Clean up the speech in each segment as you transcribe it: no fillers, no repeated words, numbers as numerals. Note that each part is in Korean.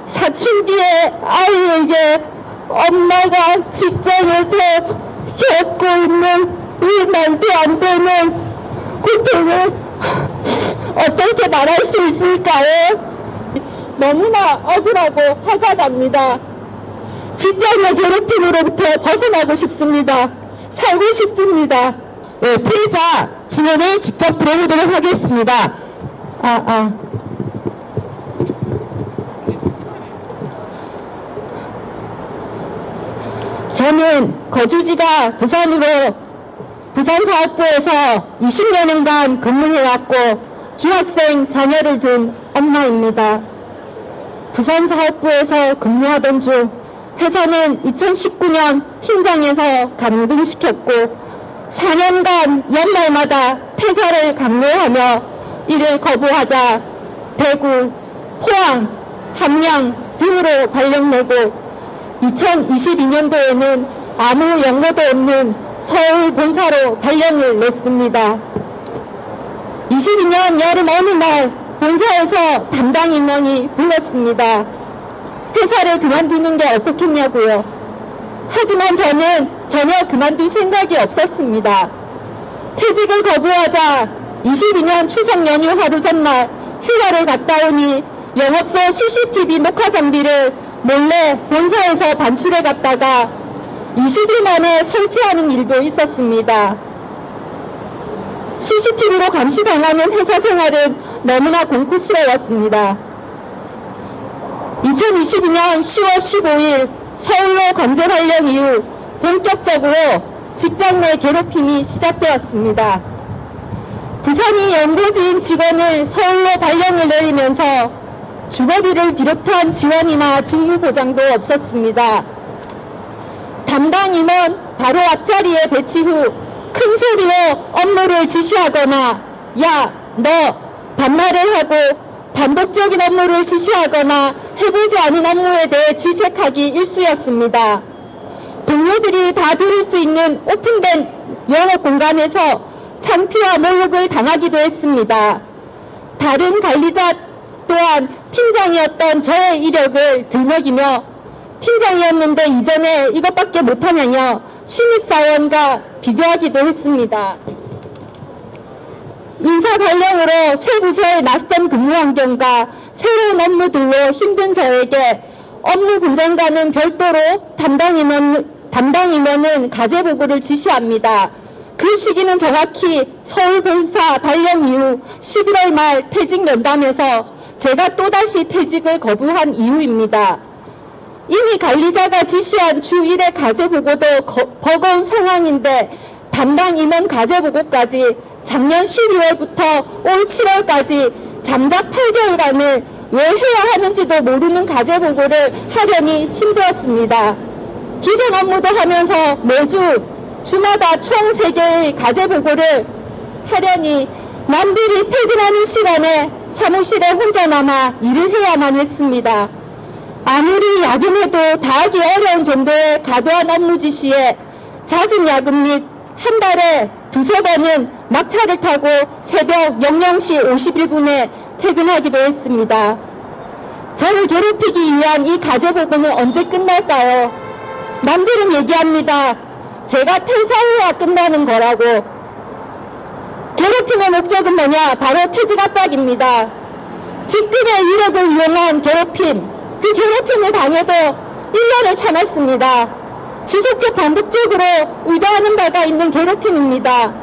사춘기의 아이에게 엄마가 직장에서 겪고 있는 이 말도 안 되는 고통을 어떻게 말할 수 있을까요? 너무나 억울하고 화가 납니다. 직장 내 괴롭힘으로부터 벗어나고 싶습니다. 살고 싶습니다. 네, 피해자 진원을 직접 들어보도록 하겠습니다. 저는 거주지가 부산사업부에서 20년간 근무해왔고 중학생 자녀를 둔 엄마입니다. 부산사업부에서 근무하던 중 회사는 2019년 팀장에서 강등시켰고 4년간 연말마다 퇴사를 강요하며 이를 거부하자 대구, 포항, 함양 등으로 발령내고 2022년도에는 아무 연고도 없는 서울 본사로 발령을 냈습니다. 22년 여름 어느 날 본사에서 담당 인원이 불렀습니다. 회사를 그만두는 게 어떻겠냐고요. 하지만 저는 전혀 그만둘 생각이 없었습니다. 퇴직을 거부하자 22년 추석 연휴 하루 전날 휴가를 갔다 오니 영업소 CCTV 녹화 장비를 몰래 본사에서 반출해 갔다가 20일 만에 설치하는 일도 있었습니다. CCTV로 감시당하는 회사 생활은 너무나 공포스러웠습니다. 2022년 10월 15일 서울로 강제 발령 이후 본격적으로 직장 내 괴롭힘이 시작되었습니다. 부산이 연고지인 직원을 서울로 발령을 내리면서 주거비를 비롯한 지원이나 직무 보장도 없었습니다. 담당 임원 바로 앞자리에 배치 후 큰 소리로 업무를 지시하거나 야, 너 반말을 하고 반복적인 업무를 지시하거나 해보지 않은 업무에 대해 질책하기 일쑤였습니다. 동료들이 다 들을 수 있는 오픈된 영업 공간에서 창피와 모욕을 당하기도 했습니다. 다른 관리자 또한 팀장이었던 저의 이력을 들먹이며 팀장이었는데 이전에 이것밖에 못하냐며 신입사원과 비교하기도 했습니다. 인사 발령으로 새 부서의 낯선 근무 환경과 새로운 업무들로 힘든 저에게 업무 분장과는 별도로 담당 임원은 가제 보고를 지시합니다. 그 시기는 정확히 서울 본사 발령 이후 11월 말 퇴직 면담에서 제가 또다시 퇴직을 거부한 이유입니다. 이미 관리자가 지시한 주 1회 가제 보고도 버거운 상황인데 담당 임원 가제 보고까지 작년 12월부터 올 7월까지 장작 8개월간을 왜 해야 하는지도 모르는 가제 보고를 하려니 힘들었습니다. 기존 업무도 하면서 매주 주마다 총 3개의 가제 보고를 하려니 남들이 퇴근하는 시간에 사무실에 혼자 남아 일을 해야만 했습니다. 아무리 야근해도 다하기 어려운 정도의 과도한 업무 지시에 잦은 야근 및 한 달에 2~3번은 막차를 타고 새벽 00시 51분에 퇴근하기도 했습니다. 저를 괴롭히기 위한 이 가제 보고는 언제 끝날까요? 남들은 얘기합니다. 제가 퇴사해야 끝나는 거라고. 괴롭힘의 목적은 뭐냐? 바로 퇴직 압박입니다. 직급의 이력을 이용한 괴롭힘, 그 괴롭힘을 당해도 1년을 참았습니다. 지속적 반복적으로 의도하는 바가 있는 괴롭힘입니다.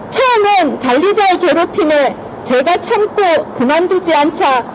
처음엔 관리자의 괴롭힘에 제가 참고 그만두지 않자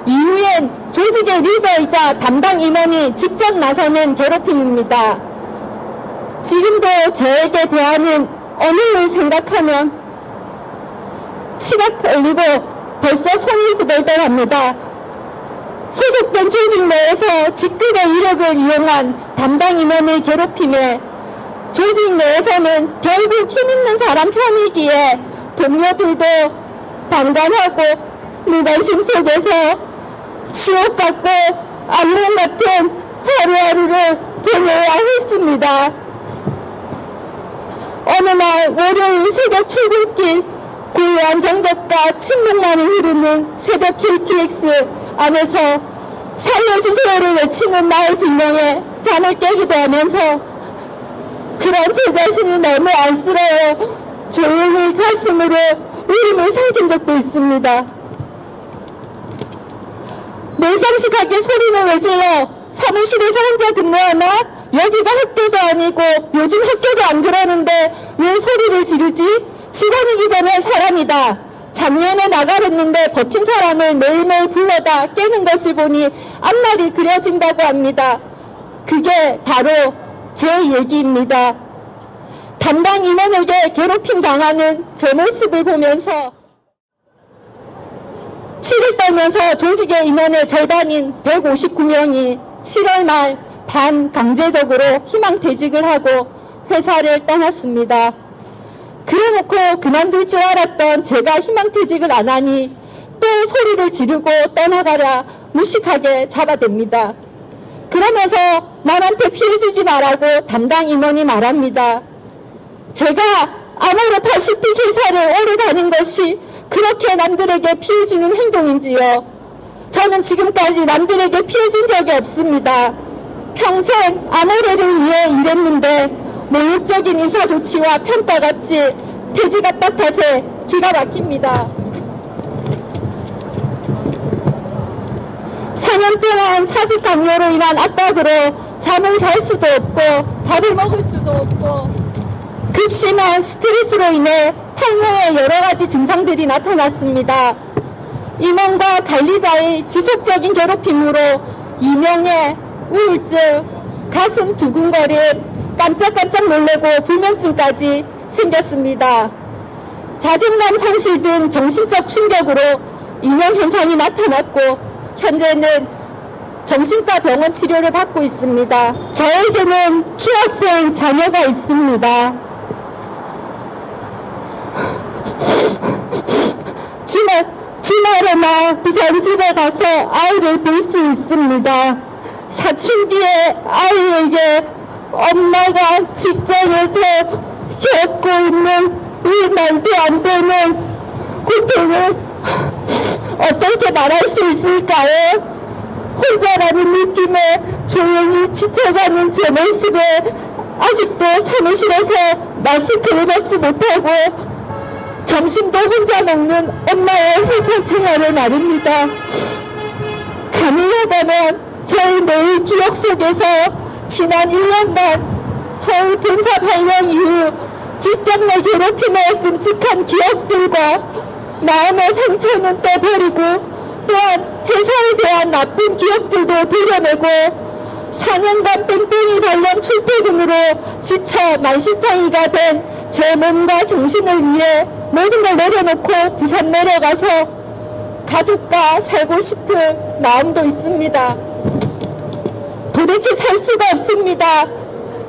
이후엔 조직의 리더이자 담당 임원이 직접 나서는 괴롭힘입니다. 지금도 저에게 대하는 언행을 생각하면 치가 떨리고 벌써 손이 후덜덜합니다. 소속된 조직 내에서 직급의 이력을 이용한 담당 임원의 괴롭힘에 조직 내에서는 결국 힘있는 사람 편이기에 동료들도 방관하고 무관심 속에서 지옥 같고 악몽 같은 하루하루를 보내야 했습니다. 어느 날 월요일 새벽 출근길 고요한 정적과 침묵만이 흐르는 새벽 KTX 안에서 살려주세요를 외치는 나의 비명에 잠을 깨기도 하면서 그런 제 자신이 너무 안쓰러워 조용히 가슴으로 울음을 삼킨 적도 있습니다. 몰상식하게 소리는 왜 질러? 사무실에서 혼자 근무하나? 여기가 학교도 아니고 요즘 학교도 안 그러는데 왜 소리를 지르지? 직원이기 전에 사람이다. 작년에 나가랬는데 버틴 사람을 매일매일 불러다 깨는 것을 보니 앞날이 그려진다고 합니다. 그게 바로 제 얘기입니다. 담당 임원에게 괴롭힘 당하는 제 모습을 보면서 치를 떨면서 조직의 인원의 절반인 159명이 7월 말 반강제적으로 희망퇴직을 하고 회사를 떠났습니다. 그래놓고 그만둘 줄 알았던 제가 희망퇴직을 안 하니 또 소리를 지르고 떠나가라 무식하게 잡아댑니다. 그러면서 남한테 피해주지 말라고 담당 임원이 말합니다. 제가 아모르파시픽 회사를 오래 다닌 것이 그렇게 남들에게 피해주는 행동인지요? 저는 지금까지 남들에게 피해준 적이 없습니다. 평생 아모레를 위해 일했는데 모욕적인 인사조치와 평가같이 돼지가 빳빳해 기가 막힙니다. 4년 동안 사직 강요로 인한 압박으로 잠을 잘 수도 없고 밥을 먹을 수도 없고 극심한 스트레스로 인해 탈모의 여러 가지 증상들이 나타났습니다. 임원과 관리자의 지속적인 괴롭힘으로 이명의 우울증, 가슴 두근거림, 깜짝깜짝 놀래고 불면증까지 생겼습니다. 자존감 상실 등 정신적 충격으로 이명 현상이 나타났고 현재는 정신과 병원 치료를 받고 있습니다. 저에게는 중학생 자녀가 있습니다. 주말에만 부산 집에 가서 아이를 볼 수 있습니다. 사춘기의 아이에게 엄마가 직장에서 겪고 있는 이 말도 안 되는 고통을 어떻게 말할 수 있을까요? 혼자라는 느낌에 조용히 지쳐가는 제 모습에 아직도 사무실에서 마스크를 벗지 못하고 점심도 혼자 먹는 엄마의 회사 생활을 말입니다. 가능하다면 저희 매일 기억 속에서 지난 1년간 서울 본사 발령 이후 직장 내 괴롭힘의 끔찍한 기억들과 마음의 상처는 떼버리고 또한 회사에 대한 나쁜 기억들도 들여내고 4년간 뺑뺑이 발령 출퇴근으로 지쳐 만신창이가 된 제 몸과 정신을 위해 모든 걸 내려놓고 부산 내려가서 가족과 살고 싶은 마음도 있습니다. 도대체 살 수가 없습니다.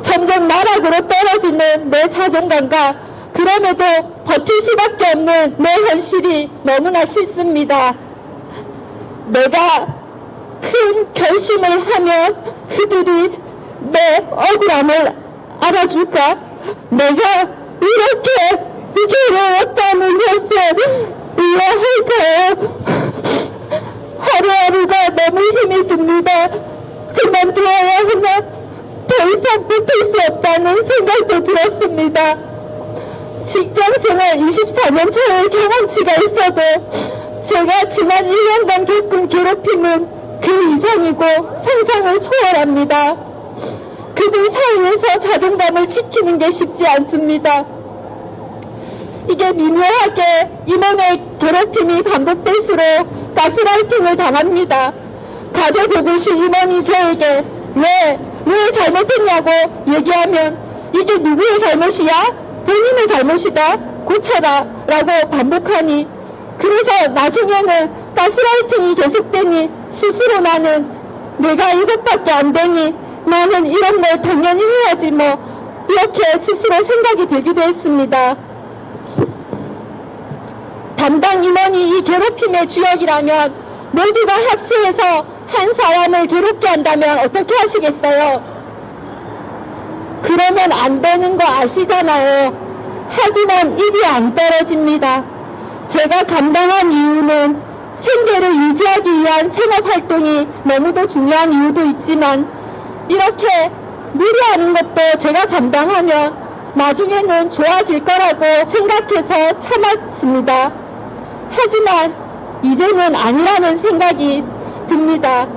점점 나락으로 떨어지는 내 자존감과 그럼에도 버틸 수밖에 없는 내 현실이 너무나 싫습니다. 내가 큰 결심을 하면 그들이 내 억울함을 알아줄까? 내가 이렇게 괴로웠다는 것을 이해할까요? 하루하루가 너무 힘이 듭니다. 그만두어야 하나? 더 이상 버틸 수 없다는 생각도 들었습니다. 직장생활 24년 차의 경험치가 있어도 제가 지난 1년간 겪은 괴롭힘은 그 이상이고 상상을 초월합니다. 그들 사이에서 자존감을 지키는 게 쉽지 않습니다. 이게 미묘하게 임원의 괴롭힘이 반복될수록 가스라이팅을 당합니다. 가져보고시 임원이 저에게 왜 잘못했냐고 얘기하면 이게 누구의 잘못이야? 본인의 잘못이다. 고쳐라 라고 반복하니 그래서 나중에는 가스라이팅이 계속되니 스스로 나는 내가 이것밖에 안 되니 나는 이런 걸 당연히 해야지 뭐 이렇게 스스로 생각이 들기도 했습니다. 담당 임원이 이 괴롭힘의 주역이라면 모두가 합수해서 한 사람을 괴롭게 한다면 어떻게 하시겠어요? 그러면 안 되는 거 아시잖아요. 하지만 입이 안 떨어집니다. 제가 감당한 이유는 생계를 유지하기 위한 생업활동이 너무도 중요한 이유도 있지만 이렇게 무리하는 것도 제가 감당하면 나중에는 좋아질 거라고 생각해서 참았습니다. 하지만 이제는 아니라는 생각이 듭니다.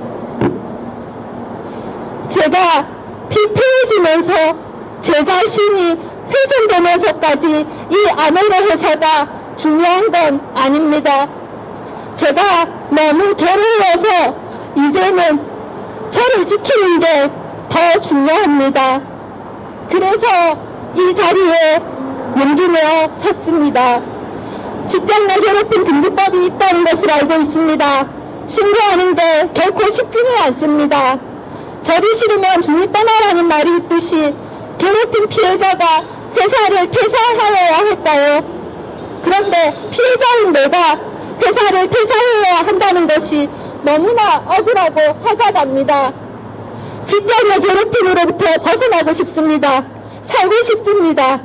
제가 피폐해지면서 제 자신이 훼손되면서까지 이 아메레 회사가 중요한 건 아닙니다. 제가 너무 괴로워서 이제는 저를 지키는 게 더 중요합니다. 그래서 이 자리에 용기 내어 섰습니다. 직장 내 괴롭힘 금지법이 있다는 것을 알고 있습니다. 신고하는 게 결코 쉽지는 않습니다. 저리 싫으면 중이 떠나라는 말이 있듯이 괴롭힘 피해자가 회사를 퇴사하여야 할까요? 그런데 피해자인 내가 회사를 퇴사해야 한다는 것이 너무나 억울하고 화가 납니다. 직장 내 괴롭힘으로부터 벗어나고 싶습니다. 살고 싶습니다.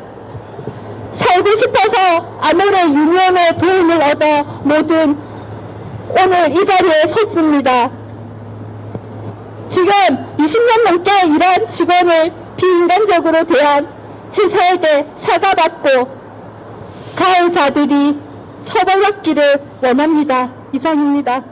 살고 싶어서 아메레 유니온의 도움을 얻어 모든 오늘 이 자리에 섰습니다. 지금 20년 넘게 일한 직원을 비인간적으로 대한 회사에게 사과받고 가해자들이 처벌받기를 원합니다. 이상입니다.